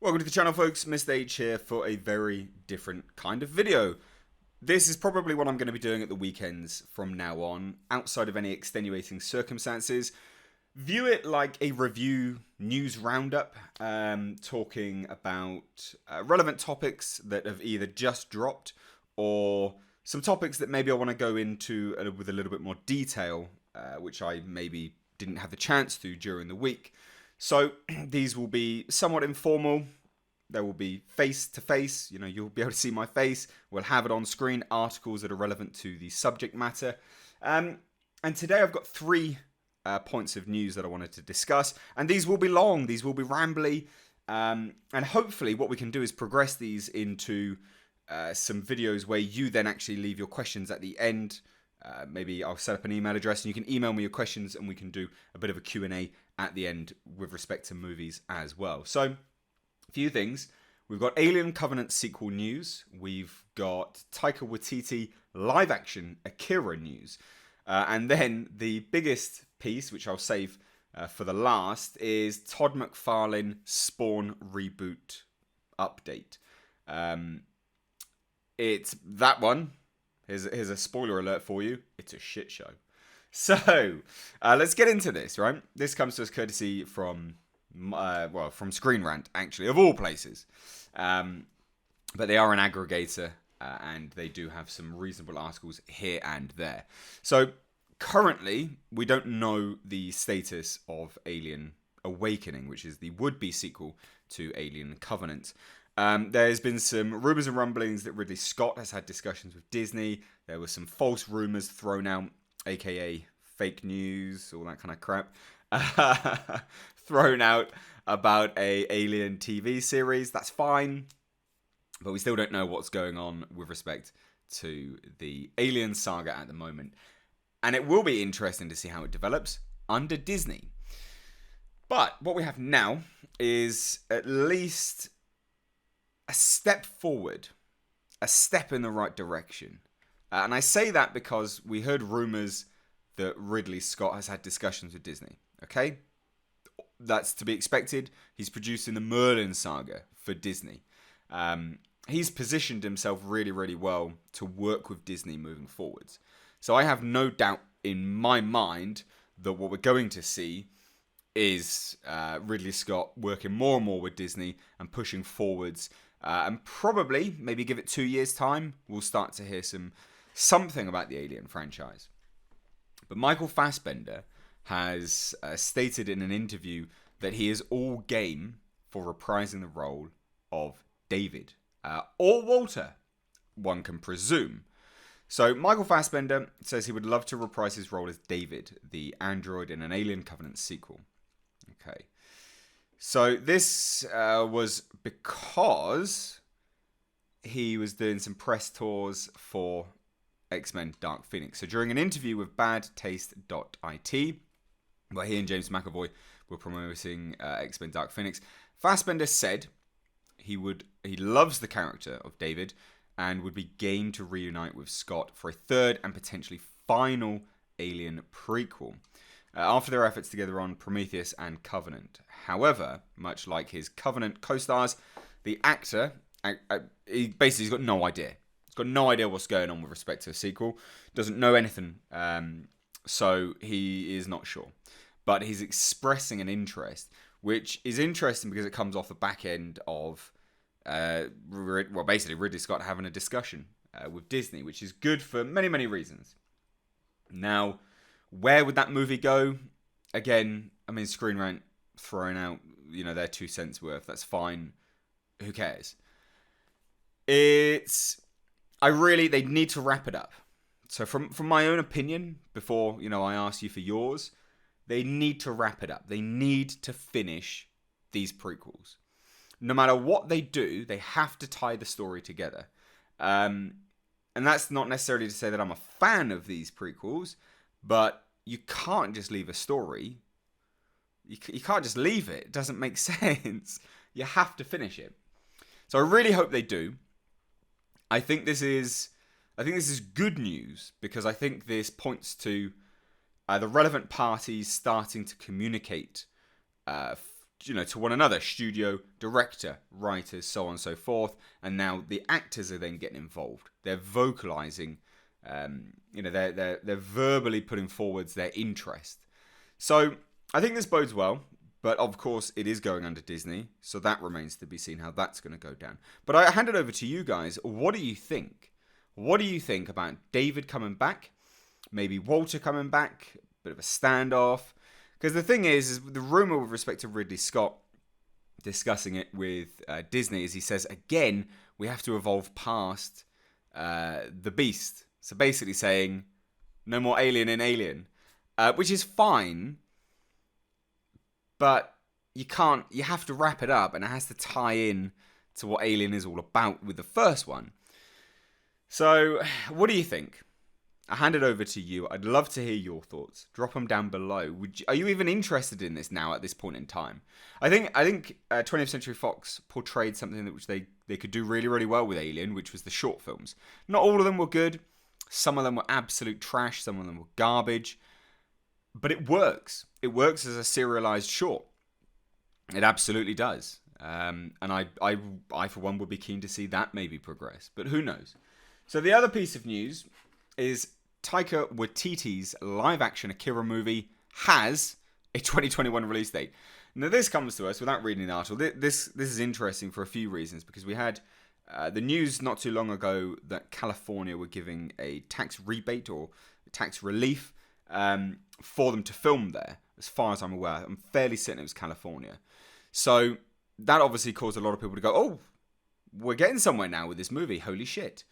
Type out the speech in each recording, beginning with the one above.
Welcome to the channel, folks. Mr. H here for a very different kind of video. This is probably what I'm going to be doing at the weekends from now on, outside of any extenuating circumstances. View it like a review news roundup, talking about relevant topics that have either just dropped or some topics that maybe I want to go into with a little bit more detail, which I maybe didn't have the chance to during the week. So these will be somewhat informal. There will be face-to-face. You'll be able to see my face. We'll have it on screen, articles that are relevant to the subject matter. And today I've got three points of news that I wanted to discuss. And these will be long. These will be rambly. And hopefully what we can do is progress these into some videos where you then actually leave your questions at the end. Maybe I'll set up an email address and you can email me your questions and we can do a bit of a Q&A at the end with respect to movies as well. So, a few things. We've got Alien Covenant sequel news. We've got Taika Waititi live action Akira news. And then the biggest piece, which I'll save for the last, is Todd McFarlane Spawn Reboot update. It's that one. Here's a spoiler alert for you. It's a shit show. So, let's get into this, right? This comes to us courtesy from Screen Rant, actually, of all places. But they are an aggregator, and they do have some reasonable articles here and there. So, currently, we don't know the status of Alien Awakening, which is the would-be sequel to Alien Covenant. There's been some rumours and rumblings that Ridley Scott has had discussions with Disney. There were some false rumours thrown out, aka fake news, all that kind of crap, thrown out about a Alien TV series. That's fine, but we still don't know what's going on with respect to the Alien saga at the moment. And it will be interesting to see how it develops under Disney. But what we have now is at least a step forward, a step in the right direction. And I say that because we heard rumours that Ridley Scott has had discussions with Disney. Okay? That's to be expected. He's producing the Merlin saga for Disney. He's positioned himself really, really well to work with Disney moving forwards. So I have no doubt in my mind that what we're going to see is Ridley Scott working more and more with Disney and pushing forwards. And probably, maybe give it 2 years' time, we'll start to hear something about the Alien franchise. But Michael Fassbender has stated in an interview that he is all game for reprising the role of David. Or Walter, one can presume. So Michael Fassbender says he would love to reprise his role as David, the android in an Alien Covenant sequel. Okay. So this was because he was doing some press tours for X-Men Dark Phoenix. So during an interview with badtaste.it, where he and James McAvoy were promoting X-Men Dark Phoenix, Fassbender said he loves the character of David and would be game to reunite with Scott for a third and potentially final Alien prequel. After their efforts together on Prometheus and Covenant. However, much like his Covenant co-stars, the actor, he's got no idea. He's got no idea what's going on with respect to a sequel. Doesn't know anything, so he is not sure. But he's expressing an interest, which is interesting because it comes off the back end of, basically Ridley Scott having a discussion with Disney, which is good for many, many reasons. Now, where would that movie go? Again, I mean, Screen Rant throwing out, their 2 cents worth. That's fine. Who cares? They need to wrap it up. So from my own opinion, before, I ask you for yours, they need to wrap it up. They need to finish these prequels. No matter what they do, they have to tie the story together. And that's not necessarily to say that I'm a fan of these prequels, but you can't just leave a story. You can't just leave it. It doesn't make sense. You have to finish it. So I really hope they do. I think this is good news because I think this points to the relevant parties starting to communicate to one another, studio, director, writers, so on and so forth. And now the actors are then getting involved. They're vocalizing, they're verbally putting forwards their interest. So I think this bodes well, but of course it is going under Disney, so that remains to be seen how that's going to go down. But I hand it over to you guys. What do you think? What do you think about David coming back? Maybe Walter coming back? A bit of a standoff? Because the thing is the rumor with respect to Ridley Scott discussing it with Disney is he says, again, we have to evolve past the beast. So basically saying, no more Alien in Alien. Which is fine, but you have to wrap it up, and it has to tie in to what Alien is all about with the first one. So, what do you think? I hand it over to you. I'd love to hear your thoughts. Drop them down below. Are you even interested in this now at this point in time? I think 20th Century Fox portrayed something which they could do really, really well with Alien, which was the short films. Not all of them were good. Some of them were absolute trash. Some of them were garbage. But it works. It works as a serialized short. It absolutely does. And I, for one, would be keen to see that maybe progress. But who knows? So the other piece of news is Taika Waititi's live-action Akira movie has a 2021 release date. Now, this comes to us without reading the article. This is interesting for a few reasons, because we had the news not too long ago that California were giving a tax rebate or tax relief for them to film there, as far as I'm aware. I'm fairly certain it was California. So that obviously caused a lot of people to go, oh, we're getting somewhere now with this movie. Holy shit.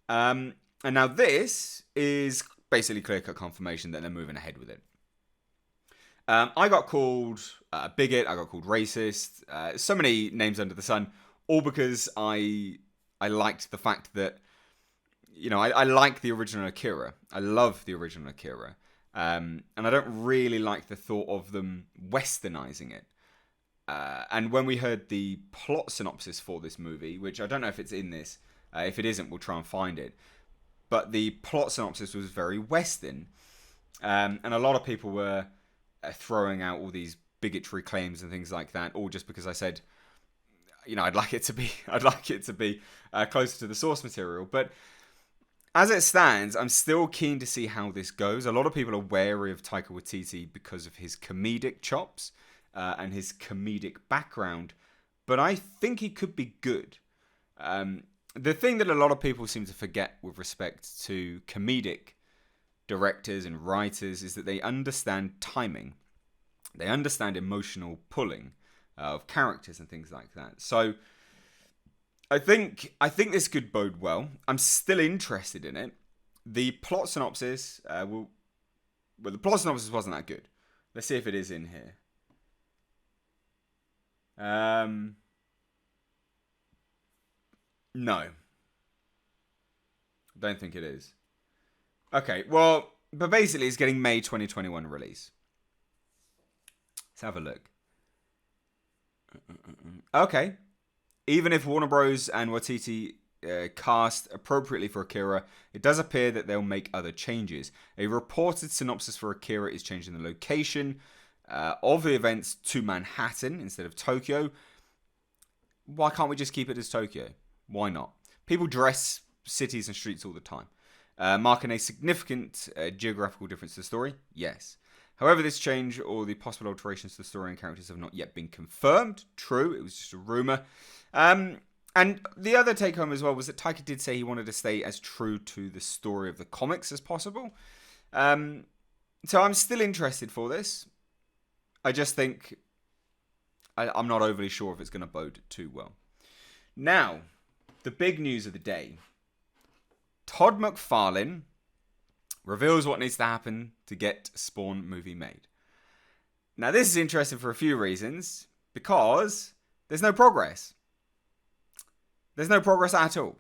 And now this is basically clear-cut confirmation that they're moving ahead with it. I got called a bigot. I got called racist. So many names under the sun, all because I liked the fact that, I like the original Akira. I love the original Akira. And I don't really like the thought of them westernizing it. And when we heard the plot synopsis for this movie, which I don't know if it's in this, if it isn't, we'll try and find it. But the plot synopsis was very Western. And a lot of people were throwing out all these bigotry claims and things like that, all just because I said, I'd like it to be closer to the source material. But as it stands, I'm still keen to see how this goes. A lot of people are wary of Taika Waititi because of his comedic chops and his comedic background. But I think he could be good. The thing that a lot of people seem to forget with respect to comedic directors and writers is that they understand timing. They understand emotional pulling of characters and things like that. So I think this could bode well. I'm still interested in it. The plot synopsis, the plot synopsis wasn't that good. Let's see if it is in here. No. Don't think it is. Okay, well, but basically it's getting May 2021 release. Let's have a look. Okay. Even if Warner Bros. And Waititi cast appropriately for Akira, it does appear that they'll make other changes. A reported synopsis for Akira is changing the location of the events to Manhattan instead of Tokyo. Why can't we just keep it as Tokyo? Why not? People dress cities and streets all the time. Marking a significant geographical difference to the story? Yes. However, this change or the possible alterations to the story and characters have not yet been confirmed. True, it was just a rumour. And the other take home as well was that Taika did say he wanted to stay as true to the story of the comics as possible. So I'm still interested for this. I just think I'm not overly sure if it's going to bode too well. Now, the big news of the day. Todd McFarlane reveals what needs to happen to get Spawn movie made. Now, this is interesting for a few reasons, because there's no progress. There's no progress at all.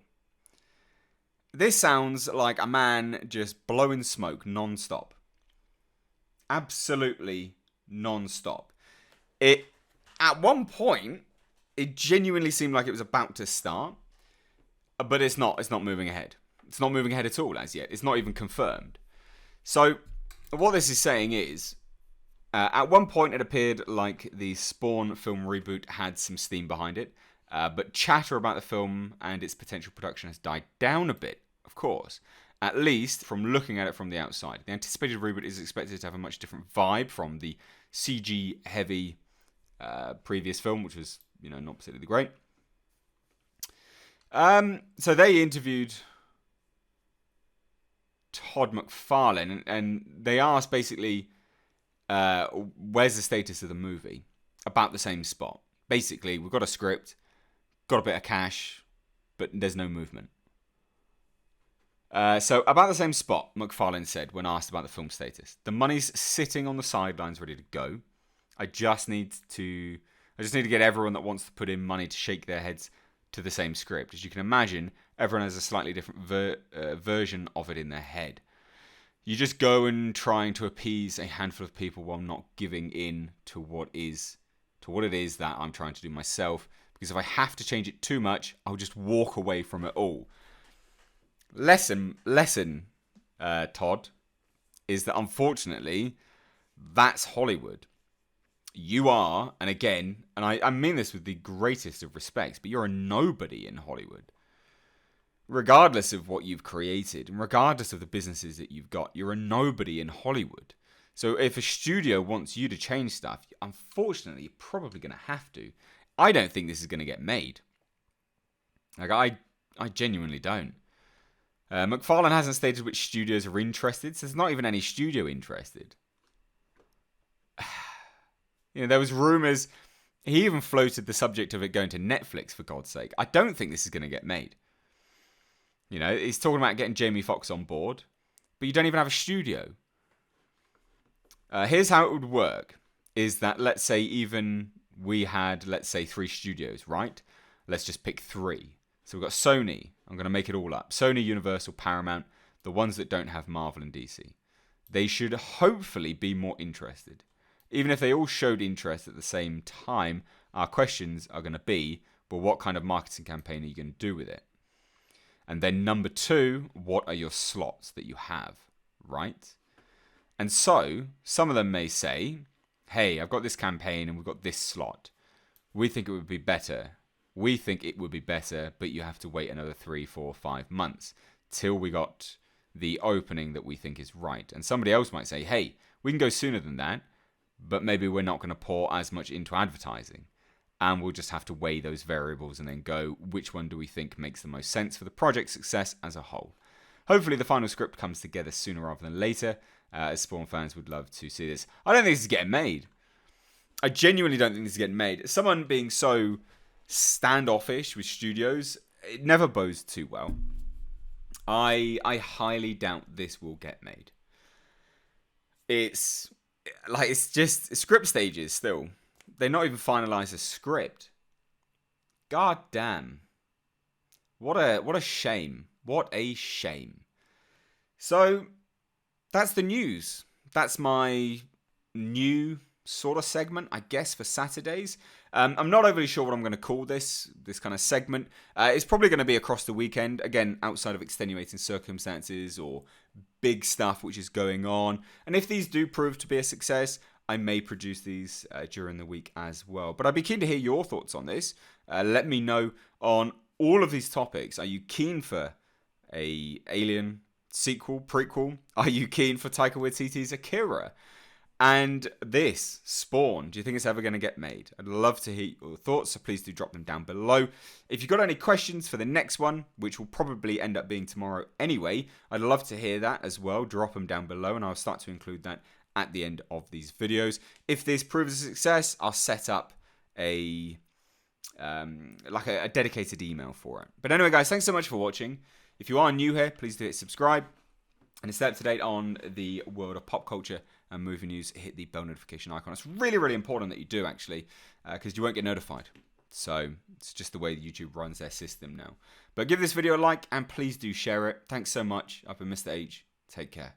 This sounds like a man just blowing smoke non-stop. Absolutely non-stop. At one point, it genuinely seemed like it was about to start, but it's not. It's not moving ahead. It's not moving ahead at all as yet. It's not even confirmed. So, what this is saying is, At one point, it appeared like the Spawn film reboot had some steam behind it, but chatter about the film and its potential production has died down a bit, of course, at least from looking at it from the outside. The anticipated reboot is expected to have a much different vibe from the CG-heavy previous film, which was, not particularly great. So they interviewed Todd McFarlane, and they asked basically, where's the status of the movie? About the same spot. Basically, we've got a script, got a bit of cash, but there's no movement. So about the same spot, McFarlane said when asked about the film status. The money's sitting on the sidelines ready to go. I just need to get everyone that wants to put in money to shake their heads to the same script. As you can imagine, everyone has a slightly different version of it in their head. You just go and trying to appease a handful of people while not giving in to what it is that I'm trying to do myself. Because if I have to change it too much, I'll just walk away from it all. Lesson, Todd, is that unfortunately, that's Hollywood. You are, and again, and I mean this with the greatest of respects, but you're a nobody in Hollywood. Regardless of what you've created, and regardless of the businesses that you've got, you're a nobody in Hollywood. So if a studio wants you to change stuff, unfortunately, you're probably going to have to. I don't think this is going to get made. Like, I genuinely don't. McFarlane hasn't stated which studios are interested, so there's not even any studio interested. There was rumours. He even floated the subject of it going to Netflix, for God's sake. I don't think this is going to get made. He's talking about getting Jamie Foxx on board, but you don't even have a studio. Here's how it would work, is that let's say even we had, 3 studios, right? Let's just pick 3. So we've got Sony. I'm going to make it all up. Sony, Universal, Paramount, the ones that don't have Marvel and DC. They should hopefully be more interested. Even if they all showed interest at the same time, our questions are going to be, well, what kind of marketing campaign are you going to do with it? And then number 2, what are your slots that you have, right? And so, some of them may say, hey, I've got this campaign and we've got this slot. We think it would be better. But you have to wait another 3, 4, 5 months till we got the opening that we think is right. And somebody else might say, hey, we can go sooner than that, but maybe we're not going to pour as much into advertising. And we'll just have to weigh those variables and then go, which one do we think makes the most sense for the project's success as a whole? Hopefully the final script comes together sooner rather than later, as Spawn fans would love to see this. I don't think this is getting made. I genuinely don't think this is getting made. Someone being so standoffish with studios, it never bodes too well. I highly doubt this will get made. It's just script stages still. They're not even finalised a script. God damn. What a shame. What a shame. So, that's the news. That's my new sort of segment, I guess, for Saturdays. I'm not overly sure what I'm going to call this kind of segment. It's probably going to be across the weekend, again, outside of extenuating circumstances or big stuff which is going on. And if these do prove to be a success, I may produce these during the week as well. But I'd be keen to hear your thoughts on this. Let me know on all of these topics. Are you keen for a Alien sequel, prequel? Are you keen for Taika Waititi's Akira? And this, Spawn, do you think it's ever going to get made? I'd love to hear your thoughts, so please do drop them down below. If you've got any questions for the next one, which will probably end up being tomorrow anyway, I'd love to hear that as well. Drop them down below, and I'll start to include that at the end of these videos. If this proves a success, I'll set up a dedicated email for it. But anyway, guys, thanks so much for watching. If you are new here, please do hit subscribe. And to stay up to date on the world of pop culture and movie news, hit the bell notification icon. It's really, really important that you do, actually, because you won't get notified. So it's just the way YouTube runs their system now. But give this video a like, and please do share it. Thanks so much. I've been Mr. H. Take care.